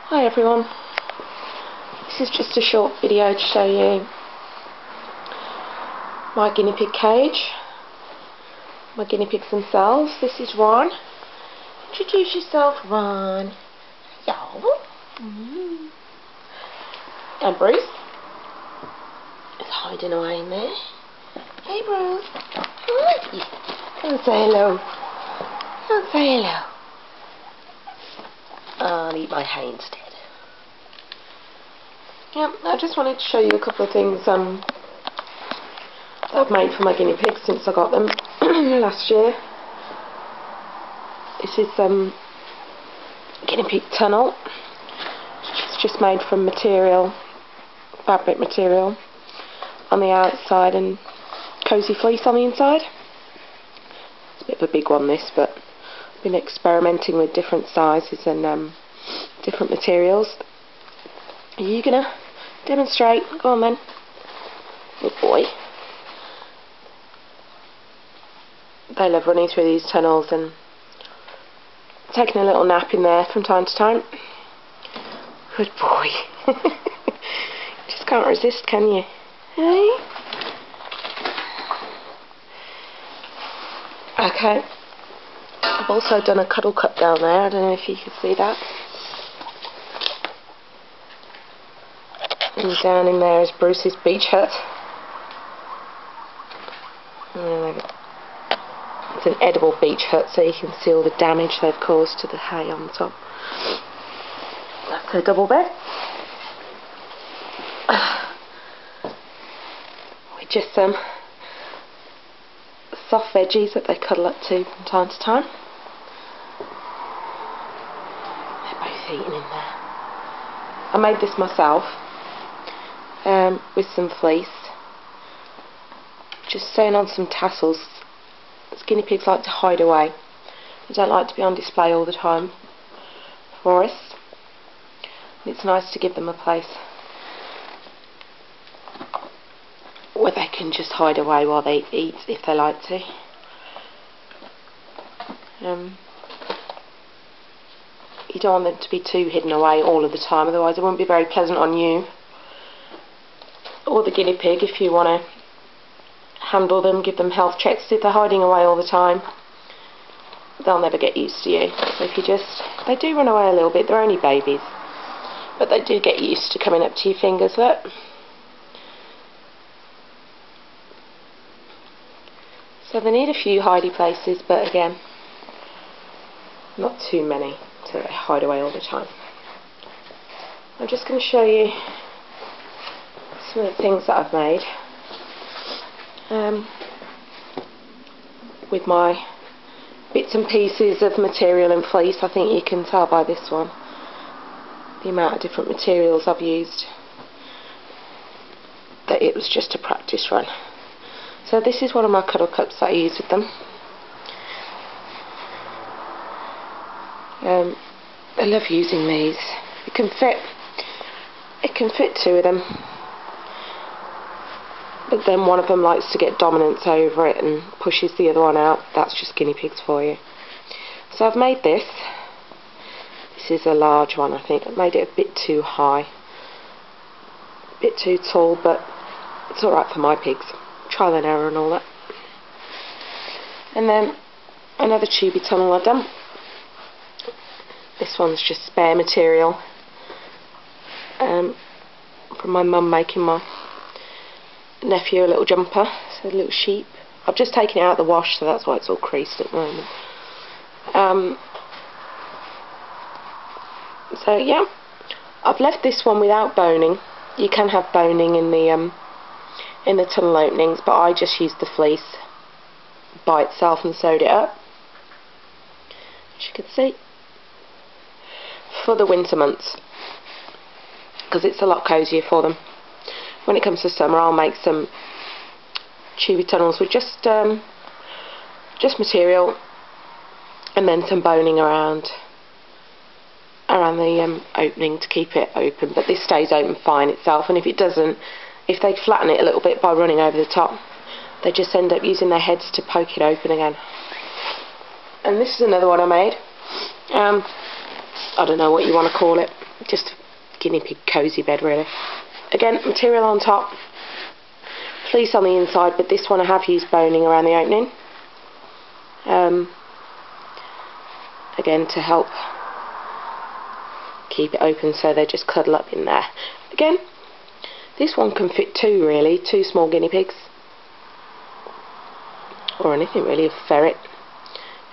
Hi everyone, this is just a short video to show you my guinea pig cage, my guinea pigs themselves. This is Ron. Introduce yourself, Ron. Yo. And Bruce is hiding away in there. Hey Bruce. Hi. Come say hello. Come say hello. I'll eat my hay instead. Yeah, I just wanted to show you a couple of things that I've made for my guinea pigs since I got them last year. This is guinea pig tunnel. It's just made from material, fabric material on the outside and cosy fleece on the inside. It's a bit of a big one this, but I've been experimenting with different sizes and different materials. Are you gonna demonstrate? Go on then. Good boy. They love running through these tunnels and taking a little nap in there from time to time. Good boy. Just can't resist, can you? Hey? Okay. I've also done a cuddle cup down there. I don't know if you can see that. And down in there is Bruce's beach hut. It's an edible beach hut, so you can see all the damage they've caused to the hay on the top. That's a double bed. With just some soft veggies that they cuddle up to from time to time. They're both eating in there. I made this myself with some fleece, just sewn on some tassels. Guinea pigs like to hide away. They don't like to be on display all the time for us. And it's nice to give them a place where they can just hide away while they eat if they like to. You don't want them to be too hidden away all of the time, otherwise it won't be very pleasant on you or the guinea pig. If you want to handle them, give them health checks, if they're hiding away all the time, they'll never get used to you. So if you just, they do run away a little bit, they're only babies, but they do get used to coming up to your fingers. Look. So they need a few hidey places, but again, not too many, so they hide away all the time. I'm just going to show you some of the things that I've made with my bits and pieces of material and fleece. I think you can tell by this one the amount of different materials I've used, that it was just a practice run. So this is one of my cuddle cups that I use with them. I love using these. It can fit two of them, but then one of them likes to get dominance over it and pushes the other one out. That's just guinea pigs for you. So I've made this. This is a large one, I think. I've made it a bit too high, a bit too tall, but it's alright for my pigs. Trial and error and all that. And then another tubey tunnel I've done. This one's just spare material from my mum making my nephew a little jumper, so a little sheep. I've just taken it out of the wash, so that's why it's all creased at the moment. So yeah, I've left this one without boning. You can have boning in the tunnel openings, but I just used the fleece by itself and sewed it up, as you can see, for the winter months, because it's a lot cosier for them. When it comes to summer, I'll make some tubey tunnels with just material and then some boning around the opening to keep it open. But this stays open fine itself, and if it doesn't, if they flatten it a little bit by running over the top, they just end up using their heads to poke it open again. And this is another one I made. I don't know what you want to call it. just a guinea pig cosy bed really. Again, material on top, fleece on the inside, but this one I have used boning around the opening. Again, to help keep it open so they just cuddle up in there. Again, this one can fit two small guinea pigs, or anything really, a ferret,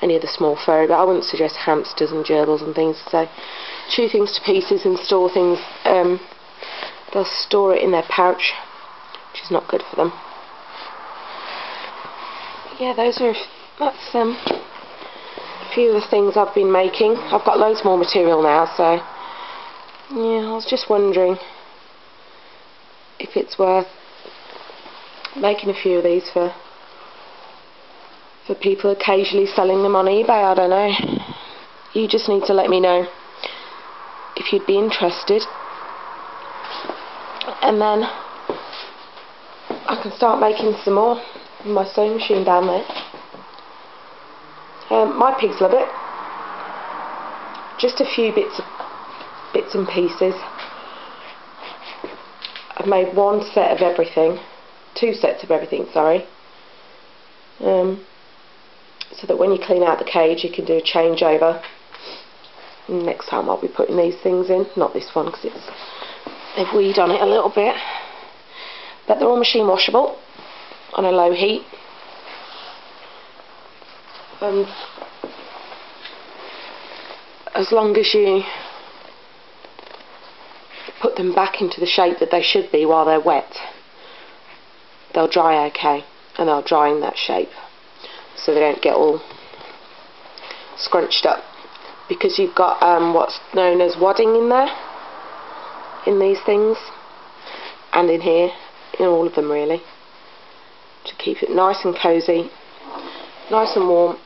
any other small furry, but I wouldn't suggest hamsters and gerbils and things. So chew things to pieces and store things. They'll store it in their pouch, which is not good for them. But yeah, that's a few of the things I've been making. I've got loads more material now, so yeah, I was just wondering if it's worth making a few of these for people occasionally selling them on eBay. I don't know. You just need to let me know if you'd be interested, and then I can start making some more in my sewing machine down there. My pigs love it. Just a few bits and pieces. I've made one set of everything, two sets of everything, sorry, so that when you clean out the cage you can do a changeover. Next time I'll be putting these things in, not this one because they've weed on it a little bit, but they're all machine washable on a low heat. And as long as you put them back into the shape that they should be while they're wet, they'll dry okay, and they'll dry in that shape so they don't get all scrunched up, because you've got what's known as wadding in there, in these things, and in here, in all of them really, to keep it nice and cosy, nice and warm,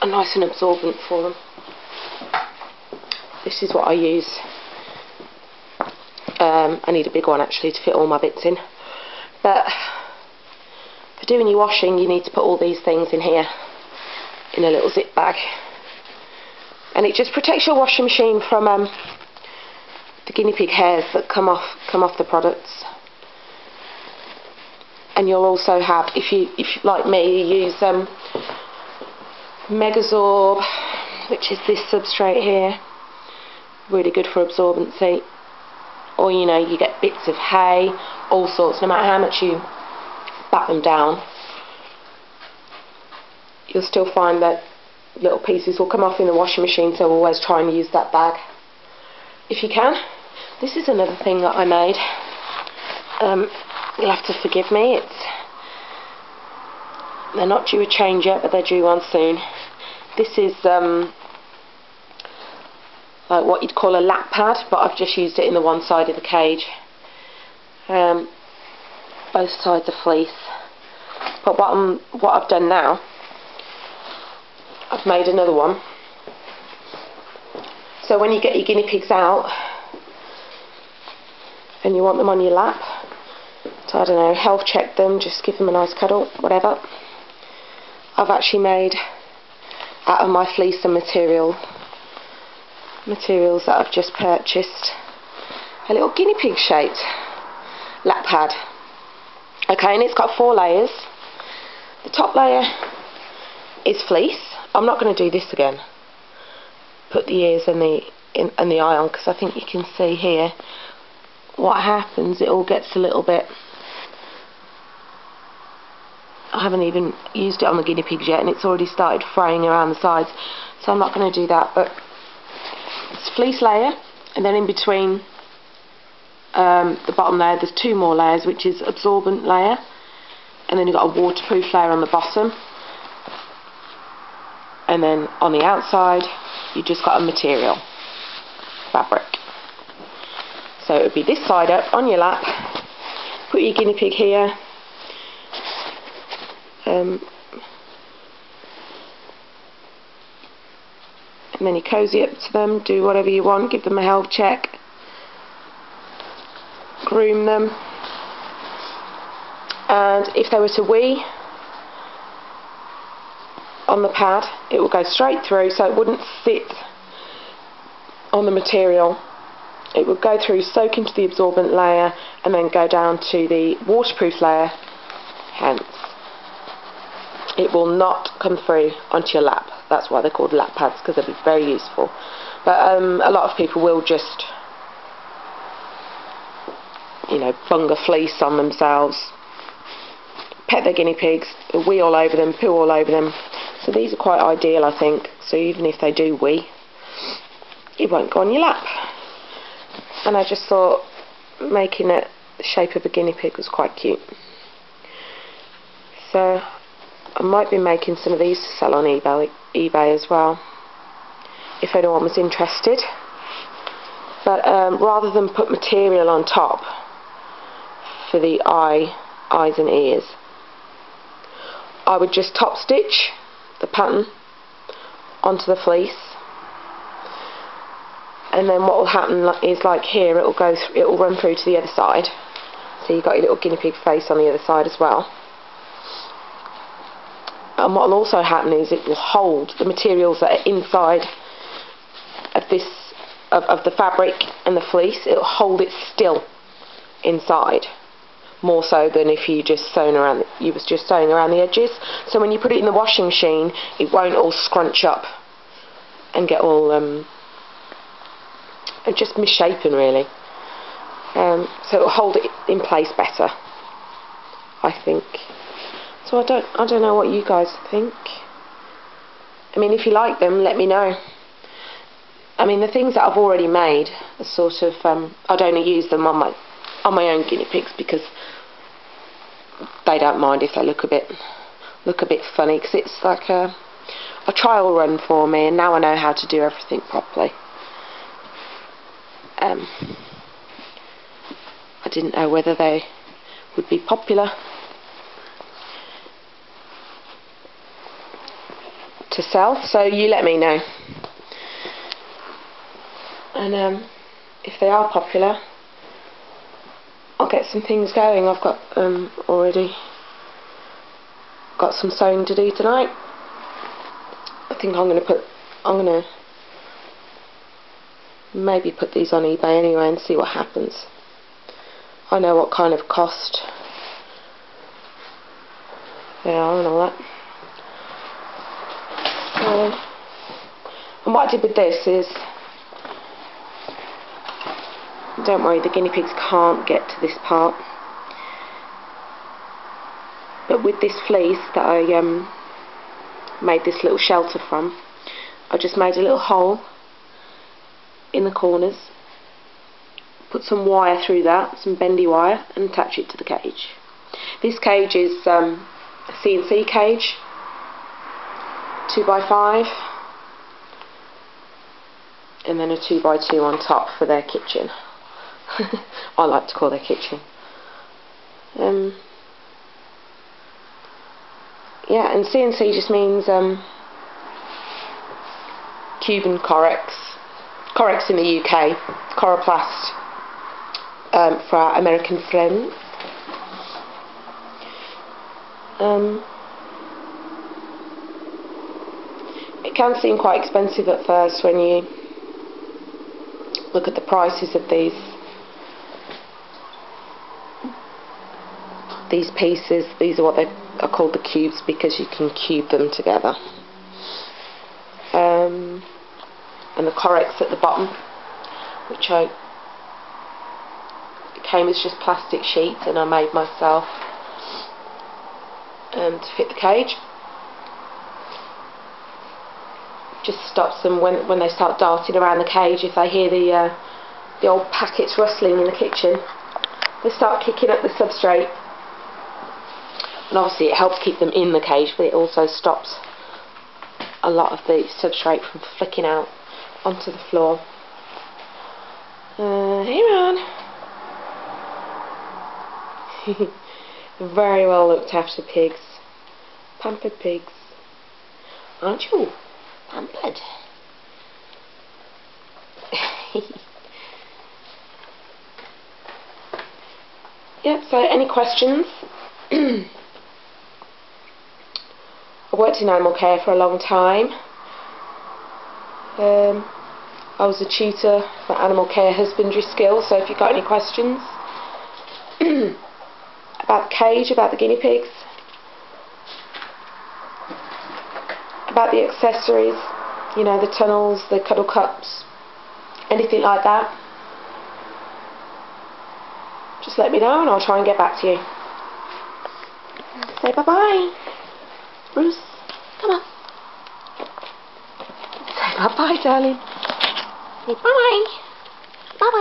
and nice and absorbent for them. This is what I use. I need a big one actually to fit all my bits in, but for doing your washing you need to put all these things in here in a little zip bag, and it just protects your washing machine from the guinea pig hairs that come off the products. And you'll also have, if you like me, you use Megazorb, which is this substrate here, really good for absorbency. Or you know, you get bits of hay, all sorts, no matter how much you bat them down, you'll still find that little pieces will come off in the washing machine, so always try and use that bag if you can. This is another thing that I made. You'll have to forgive me, they're not due a change yet, but they're due one soon. This is like what you'd call a lap pad, but I've just used it in the one side of the cage. Both sides are fleece. But what I've done now, I've made another one. So when you get your guinea pigs out and you want them on your lap, to, I don't know, health check them, just give them a nice cuddle, whatever, I've actually made out of my fleece and materials that I've just purchased a little guinea pig shaped lap pad. Okay, and it's got 4 layers. The top layer is fleece. I'm not going to do this again. Put the ears and the eye on, because I think you can see here what happens. It all gets a little bit. I haven't even used it on the guinea pigs yet, and it's already started fraying around the sides. So I'm not going to do that. But it's fleece layer, and then in between the bottom layer there's 2 more layers, which is absorbent layer, and then you've got a waterproof layer on the bottom, and then on the outside you just got a material fabric. So it would be this side up on your lap, put your guinea pig here, and then you cozy up to them, do whatever you want, give them a health check, groom them, and if they were to wee on the pad it will go straight through, so it wouldn't sit on the material it would go through, soak into the absorbent layer, and then go down to the waterproof layer. Hence, it will not come through onto your lap. That's why they're called lap pads, because they'll be very useful. But a lot of people will just, you know, bung a fleece on themselves, pet their guinea pigs, wee all over them, poo all over them. So these are quite ideal, I think. So even if they do wee, it won't go on your lap. And I just thought making it the shape of a guinea pig was quite cute. So I might be making some of these to sell on eBay as well, if anyone was interested. But rather than put material on top for the eyes and ears, I would just top stitch the pattern onto the fleece, and then what will happen is, like here, it will run through to the other side. So you've got your little guinea pig face on the other side as well. And what will also happen is it will hold the materials that are inside of the fabric and the fleece. It will hold it still inside, more so than if you was just sewing around the edges. So when you put it in the washing machine, it won't all scrunch up and get all just misshapen, really. So it will hold it in place better, I think. So I don't know what you guys think. I mean, if you like them, let me know. I mean, the things that I've already made are sort of, I'd only use them on my own guinea pigs, because they don't mind if they look a bit funny, because it's like a trial run for me, and now I know how to do everything properly. I didn't know whether they would be popular to sell, so you let me know. And if they are popular, I'll get some things going. I've got already got some sewing to do tonight. I think I'm gonna maybe put these on eBay anyway and see what happens. I know what kind of cost they are and all that. And what I did with this is, don't worry, the guinea pigs can't get to this part. But with this fleece that I made this little shelter from, I just made a little hole in the corners, put some wire through that, some bendy wire, and attach it to the cage. This cage is a CNC cage, 2x5, and then a 2x2 on top for their kitchen. I like to call their kitchen. Yeah, and CNC just means Cuban Corex in the UK, Coroplast for our American friends. It can seem quite expensive at first when you look at the prices of these pieces. These are what they are called, the cubes, because you can cube them together. And the Corex at the bottom, which came as just plastic sheets, and I made myself to fit the cage. Just stops them when they start darting around the cage. If they hear the old packets rustling in the kitchen, they start kicking up the substrate. And obviously it helps keep them in the cage, but it also stops a lot of the substrate from flicking out onto the floor. Here on. Very well looked after pigs. Pampered pigs. Aren't you? Pampered. Yep, so any questions? I've worked in animal care for a long time. I was a tutor for animal care husbandry skills, so if you've got any questions about the cage, about the guinea pigs, about the accessories, you know, the tunnels, the cuddle cups, anything like that, just let me know and I'll try and get back to you. Say bye-bye. Bruce, come on. Say bye-bye, darling. Say bye. Bye-bye.